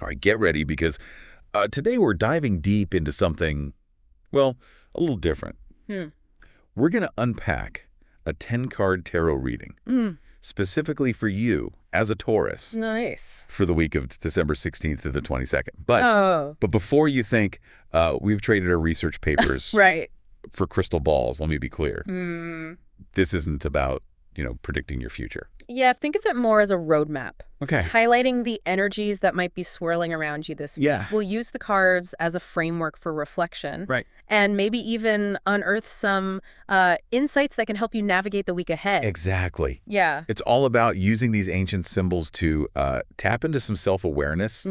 All right, get ready because today we're diving deep into something, well, a little different. Hmm. We're going to unpack a 10-card tarot reading specifically for you as a Taurus Nice. for the week of December 16th to the 22nd. But Oh, before you think we've traded our research papers right. for crystal balls, let me be clear. Mm. This isn't about, predicting your future. Yeah, think of it more as a roadmap, Okay. highlighting the energies that might be swirling around you this week. Yeah. We'll use the cards as a framework for reflection. Right. And maybe even unearth some insights that can help you navigate the week ahead. Exactly. Yeah. It's all about using these ancient symbols to tap into some self-awareness,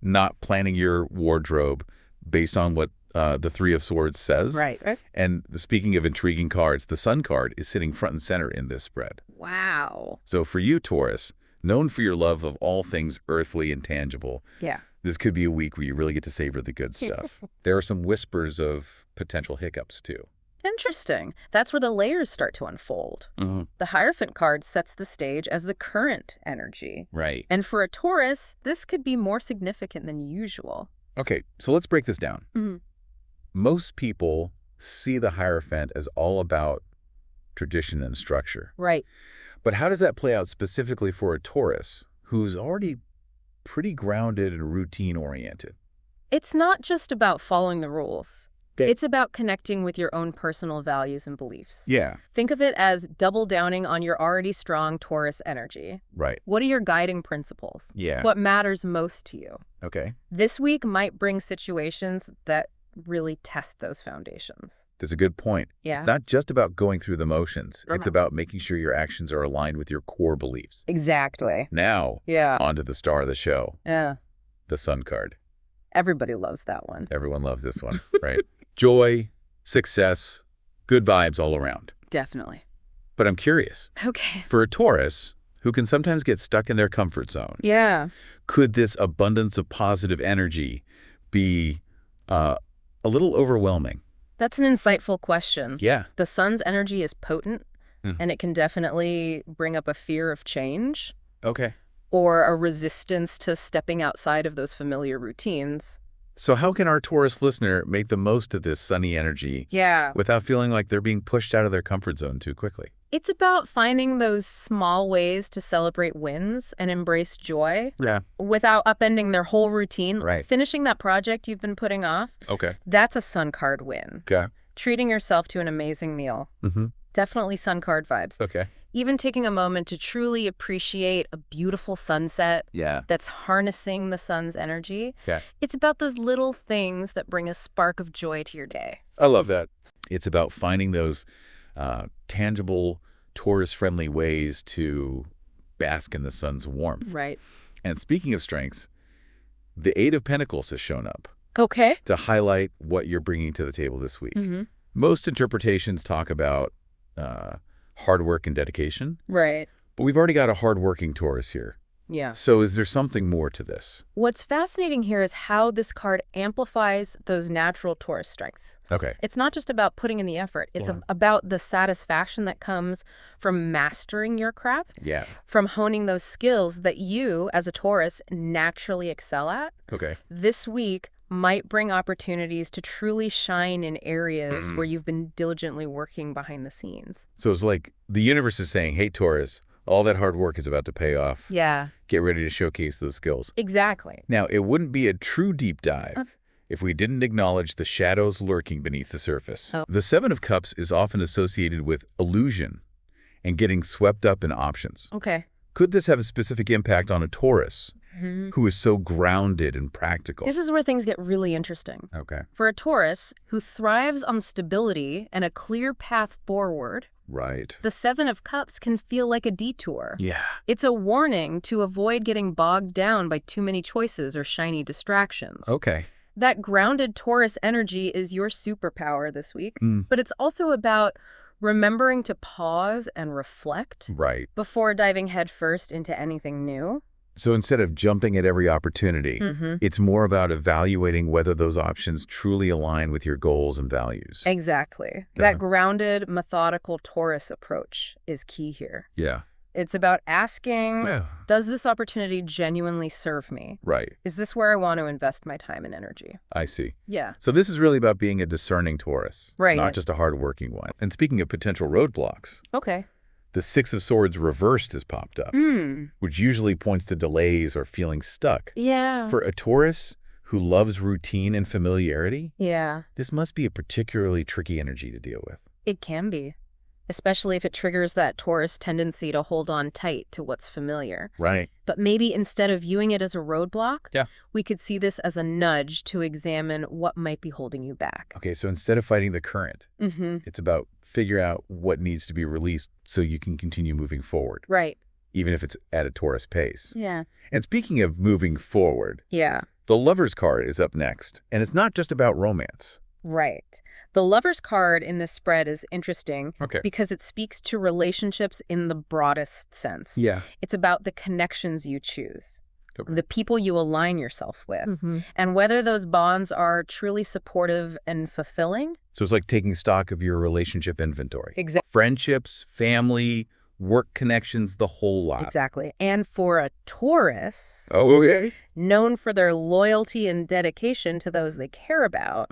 not planning your wardrobe based on what the Three of Swords says. Right. And speaking of intriguing cards, the Sun card is sitting front and center in this spread. Wow. So for you, Taurus, known for your love of all things earthly and tangible, Yeah. this could be a week where you really get to savor the good stuff. There are some whispers of potential hiccups, too. Interesting. That's where the layers start to unfold. The Hierophant card sets the stage as the current energy. Right. And for a Taurus, this could be more significant than usual. Okay, so let's break this down. Mhm. Most people see the Hierophant as all about tradition and structure. Right. But how does that play out specifically for a Taurus who's already pretty grounded and routine-oriented? It's not just about following the rules. Okay. It's about connecting with your own personal values and beliefs. Yeah, Think of it as double downing on your already strong Taurus energy. right. What are your guiding principles? Yeah. What matters most to you? Okay. This week might bring situations that really test those foundations. That's a good point. Yeah. It's not just about going through the motions. It's Uh-huh. about making sure your actions are aligned with your core beliefs. Exactly. Now, Yeah. on to the star of the show, Yeah. the Sun card. Everybody loves that one. Everyone loves this one, right? Joy, success, good vibes all around. Definitely. But I'm curious, Okay. for a Taurus who can sometimes get stuck in their comfort zone, Yeah. could this abundance of positive energy be a little overwhelming? That's an insightful question. Yeah. The sun's energy is potent, Mhm. and it can definitely bring up a fear of change Okay. or a resistance to stepping outside of those familiar routines. So how can our Taurus listener make the most of this sunny energy Yeah. without feeling like they're being pushed out of their comfort zone too quickly? It's about finding those small ways to celebrate wins and embrace joy Yeah. without upending their whole routine. Right. Finishing that project you've been putting off, Okay. that's a sun card win. Okay. Treating yourself to an amazing meal. Definitely sun card vibes. Okay. Even taking a moment to truly appreciate a beautiful sunset Yeah. that's harnessing the sun's energy. Okay. It's about those little things that bring a spark of joy to your day. I love that. It's about finding those tangible, Taurus-friendly ways to bask in the sun's warmth. Right. And speaking of strengths, the Eight of Pentacles has shown up Okay. to highlight what you're bringing to the table this week. Mm-hmm. Most interpretations talk about hard work and dedication, Right. but we've already got a hard-working Taurus here. Yeah. So is there something more to this? What's fascinating here is how this card amplifies those natural Taurus strengths. Okay. It's not just about putting in the effort. It's Yeah. about the satisfaction that comes from mastering your craft, Yeah. from honing those skills that you, as a Taurus, naturally excel at. Okay. This week might bring opportunities to truly shine in areas where you've been diligently working behind the scenes. So it's like the universe is saying, hey, Taurus, all that hard work is about to pay off. Yeah, Get ready to showcase those skills. exactly. Now, it wouldn't be a true deep dive if we didn't acknowledge the shadows lurking beneath the surface. Oh. The Seven of Cups is often associated with illusion and getting swept up in options. Okay. Could this have a specific impact on a Taurus who is so grounded and practical? This is where things get really interesting. Okay. For a Taurus who thrives on stability and a clear path forward, Right. the Seven of Cups can feel like a detour. Yeah. It's a warning to avoid getting bogged down by too many choices or shiny distractions. Okay. That grounded Taurus energy is your superpower this week, Mm. but it's also about remembering to pause and reflect Right. before diving headfirst into anything new. So instead of jumping at every opportunity, it's more about evaluating whether those options truly align with your goals and values. Exactly. That grounded, methodical Taurus approach is key here. Yeah. It's about asking, Yeah. does this opportunity genuinely serve me? Right. Is this where I want to invest my time and energy? I see. Yeah. So this is really about being a discerning Taurus, Right. not just a hardworking one. And speaking of potential roadblocks, Okay. the Six of Swords reversed has popped up, which usually points to delays or feeling stuck. Yeah. For a Taurus who loves routine and familiarity, Yeah. this must be a particularly tricky energy to deal with. It can be, especially if it triggers that Taurus tendency to hold on tight to what's familiar. Right. But maybe instead of viewing it as a roadblock, Yeah. we could see this as a nudge to examine what might be holding you back. Okay, so instead of fighting the current, it's about figure out what needs to be released so you can continue moving forward, Right. even if it's at a Taurus pace. Yeah. And speaking of moving forward, Yeah. the Lover's card is up next, and it's not just about romance. Right. The Lover's card in this spread is interesting Okay. because it speaks to relationships in the broadest sense. Yeah. It's about the connections you choose, Okay. the people you align yourself with, and whether those bonds are truly supportive and fulfilling. So it's like taking stock of your relationship inventory. Exactly. Friendships, family, work connections, the whole lot. Exactly. And for a Taurus, Oh, okay. known for their loyalty and dedication to those they care about,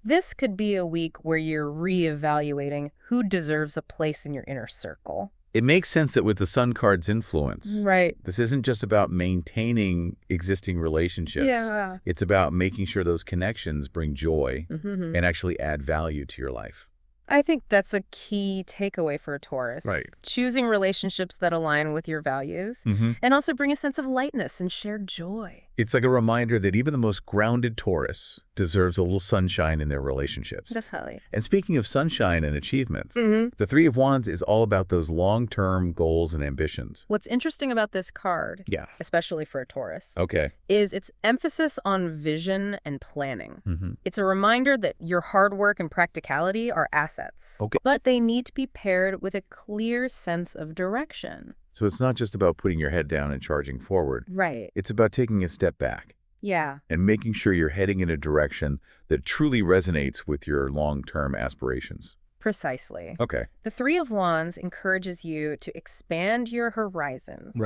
this could be a week where you're reevaluating who deserves a place in your inner circle. It makes sense that with the Sun card's influence, Right. this isn't just about maintaining existing relationships. Yeah. It's about making sure those connections bring joy Mm-hmm. and actually add value to your life. I think that's a key takeaway for a Taurus. Right. Choosing relationships that align with your values and also bring a sense of lightness and shared joy. It's like a reminder that even the most grounded Taurus deserves a little sunshine in their relationships. Definitely. And speaking of sunshine and achievements, Mm-hmm. the Three of Wands is all about those long-term goals and ambitions. What's interesting about this card, Yeah. especially for a Taurus, Okay. is its emphasis on vision and planning. Mm-hmm. It's a reminder that your hard work and practicality are assets, Okay. but they need to be paired with a clear sense of direction. So it's not just about putting your head down and charging forward. Right. It's about taking a step back Yeah. and making sure you're heading in a direction that truly resonates with your long-term aspirations. Precisely. Okay. The Three of Wands encourages you to expand your horizons.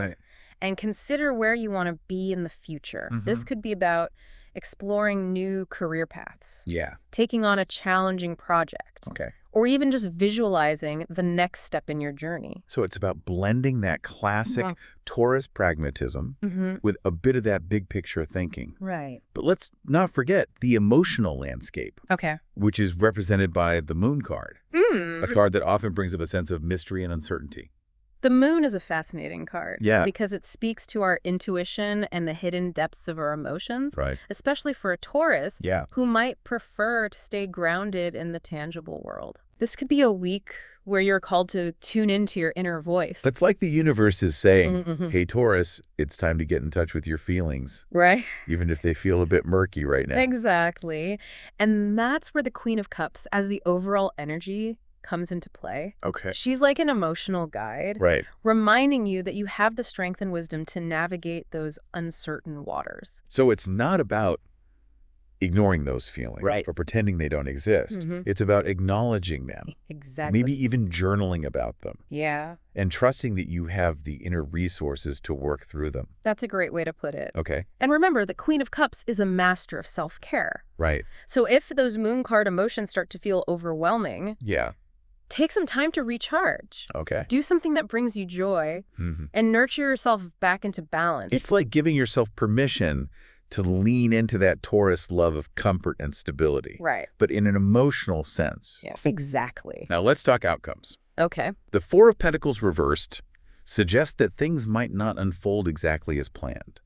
And consider where you want to be in the future. This could be about exploring new career paths, Yeah. taking on a challenging project, Okay. or even just visualizing the next step in your journey. So it's about blending that classic Taurus pragmatism with a bit of that big picture thinking. Right. But let's not forget the emotional landscape, Okay. which is represented by the Moon card, a card that often brings up a sense of mystery and uncertainty. The Moon is a fascinating card. Yeah. Because it speaks to our intuition and the hidden depths of our emotions, Right. especially for a Taurus Yeah. who might prefer to stay grounded in the tangible world. This could be a week where you're called to tune into your inner voice. That's like the universe is saying, hey, Taurus, it's time to get in touch with your feelings, Right? even if they feel a bit murky right now. Exactly. And that's where the Queen of Cups, as the overall energy, comes into play. Okay. She's like an emotional guide, Right. reminding you that you have the strength and wisdom to navigate those uncertain waters. So it's not about ignoring those feelings Right. or pretending they don't exist. It's about acknowledging them, Exactly. maybe even journaling about them, Yeah, and trusting that you have the inner resources to work through them. that's a great way to put it. Okay. And remember, the Queen of Cups is a master of self-care. Right. So if those Moon card emotions start to feel overwhelming, Yeah. take some time to recharge. Okay. Do something that brings you joy and nurture yourself back into balance. It's like giving yourself permission to lean into that Taurus love of comfort and stability, Right. but in an emotional sense. Yes, exactly. Now let's talk outcomes. Okay. The Four of Pentacles reversed suggests that things might not unfold exactly as planned.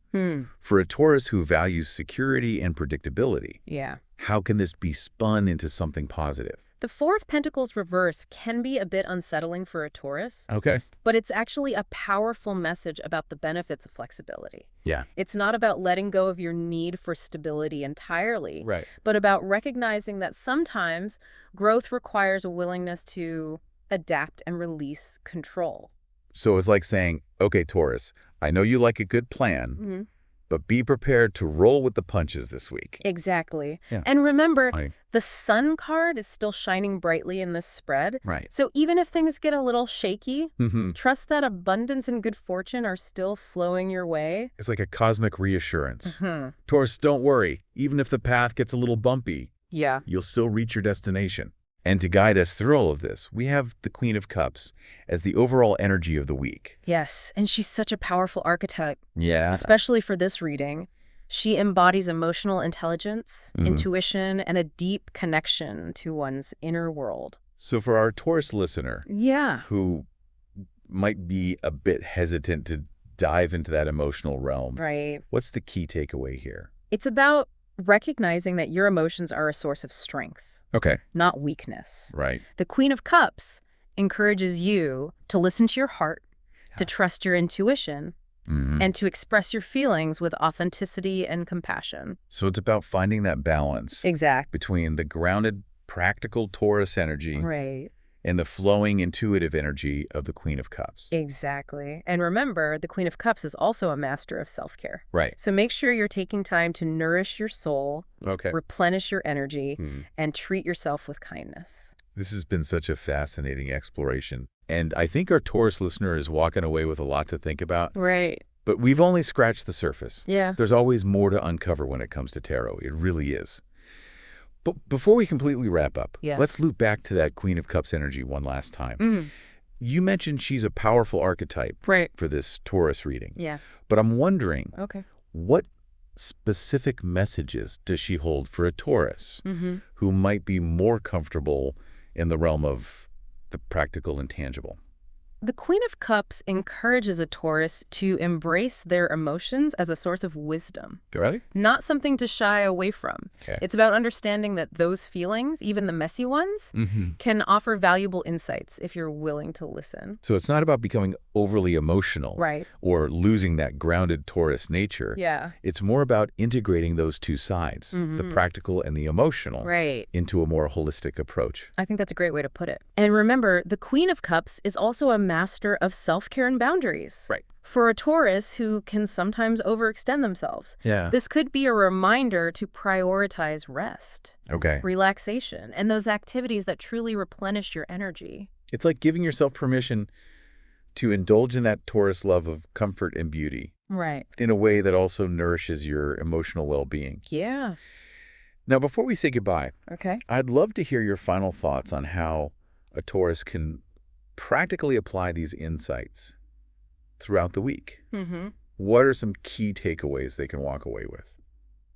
For a Taurus who values security and predictability, Yeah. how can this be spun into something positive? The Four of Pentacles reverse can be a bit unsettling for a Taurus, Okay. but it's actually a powerful message about the benefits of flexibility. Yeah. It's not about letting go of your need for stability entirely, Right. but about recognizing that sometimes growth requires a willingness to adapt and release control. So it's like saying, okay, Taurus, I know you like a good plan, But be prepared to roll with the punches this week. Exactly. Yeah. And remember, the Sun card is still shining brightly in this spread. Right. So even if things get a little shaky, trust that abundance and good fortune are still flowing your way. It's like a cosmic reassurance. Taurus, don't worry. Even if the path gets a little bumpy, you'll still reach your destination. And to guide us through all of this, we have the Queen of Cups as the overall energy of the week. Yes, and she's such a powerful archetype. Yeah. Especially for this reading. She embodies emotional intelligence, intuition, and a deep connection to one's inner world. So for our Taurus listener who might be a bit hesitant to dive into that emotional realm, what's the key takeaway here? It's about recognizing that your emotions are a source of strength. Not weakness. Right. The Queen of Cups encourages you to listen to your heart, to trust your intuition, and to express your feelings with authenticity and compassion. So it's about finding that balance between the grounded, practical Taurus energy and the flowing, intuitive energy of the Queen of Cups. Exactly. And remember, the Queen of Cups is also a master of self-care. Right. So make sure you're taking time to nourish your soul, replenish your energy, and treat yourself with kindness. This has been such a fascinating exploration. And I think our Taurus listener is walking away with a lot to think about. Right. But we've only scratched the surface. Yeah. There's always more to uncover when it comes to tarot. It really is. But before we completely wrap up, let's loop back to that Queen of Cups energy one last time. You mentioned she's a powerful archetype for this Taurus reading. Yeah. But I'm wondering, what specific messages does she hold for a Taurus who might be more comfortable in the realm of the practical and tangible? The Queen of Cups encourages a Taurus to embrace their emotions as a source of wisdom. Really? Not something to shy away from. It's about understanding that those feelings, even the messy ones, can offer valuable insights if you're willing to listen. So it's not about becoming overly emotional or losing that grounded Taurus nature. It's more about integrating those two sides, the practical and the emotional, into a more holistic approach. I think that's a great way to put it. And remember, the Queen of Cups is also a master of self-care and boundaries. For a Taurus who can sometimes overextend themselves, this could be a reminder to prioritize rest, relaxation, and those activities that truly replenish your energy. It's like giving yourself permission to indulge in that Taurus love of comfort and beauty. In a way that also nourishes your emotional well-being. Now, before we say goodbye, I'd love to hear your final thoughts on how a Taurus can practically apply these insights throughout the week. What are some key takeaways they can walk away with?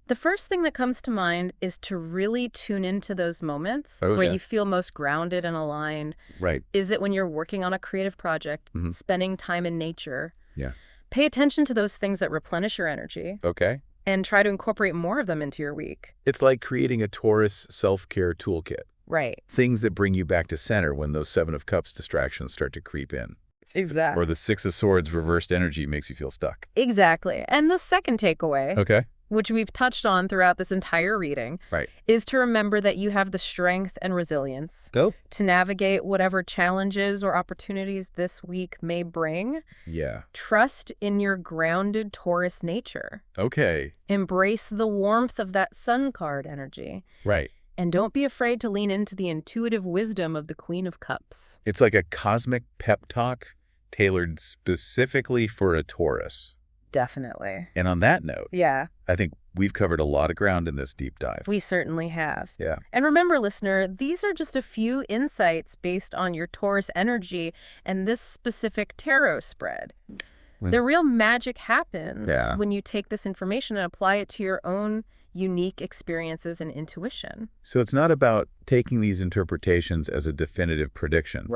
The first thing that comes to mind is to really tune into those moments where you feel most grounded and aligned. Is it when you're working on a creative project, spending time in nature? Pay attention to those things that replenish your energy. And try to incorporate more of them into your week. It's like creating a Taurus self-care toolkit. Things that bring you back to center when those Seven of Cups distractions start to creep in. Or the Six of Swords reversed energy makes you feel stuck. And the second takeaway, which we've touched on throughout this entire reading, is to remember that you have the strength and resilience to navigate whatever challenges or opportunities this week may bring. Trust in your grounded Taurus nature. Embrace the warmth of that Sun card energy. And don't be afraid to lean into the intuitive wisdom of the Queen of Cups. It's like a cosmic pep talk tailored specifically for a Taurus. Definitely. And on that note, I think we've covered a lot of ground in this deep dive. We certainly have. And remember, listener, these are just a few insights based on your Taurus energy and this specific tarot spread. The real magic happens when you take this information and apply it to your own unique experiences and intuition. So it's not about taking these interpretations as a definitive prediction.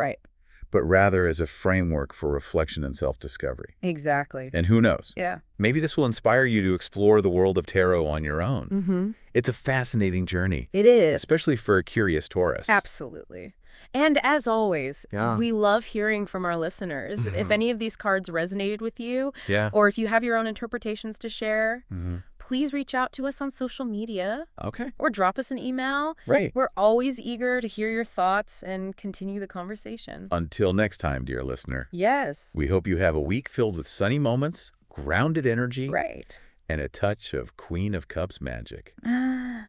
But rather as a framework for reflection and self-discovery. And who knows? Maybe this will inspire you to explore the world of tarot on your own. It's a fascinating journey. It is. Especially for a curious Taurus. Absolutely. And as always, we love hearing from our listeners. If any of these cards resonated with you, or if you have your own interpretations to share, please reach out to us on social media. Or drop us an email. We're always eager to hear your thoughts and continue the conversation. Until next time, dear listener. Yes. We hope you have a week filled with sunny moments, grounded energy, and a touch of Queen of Cups magic.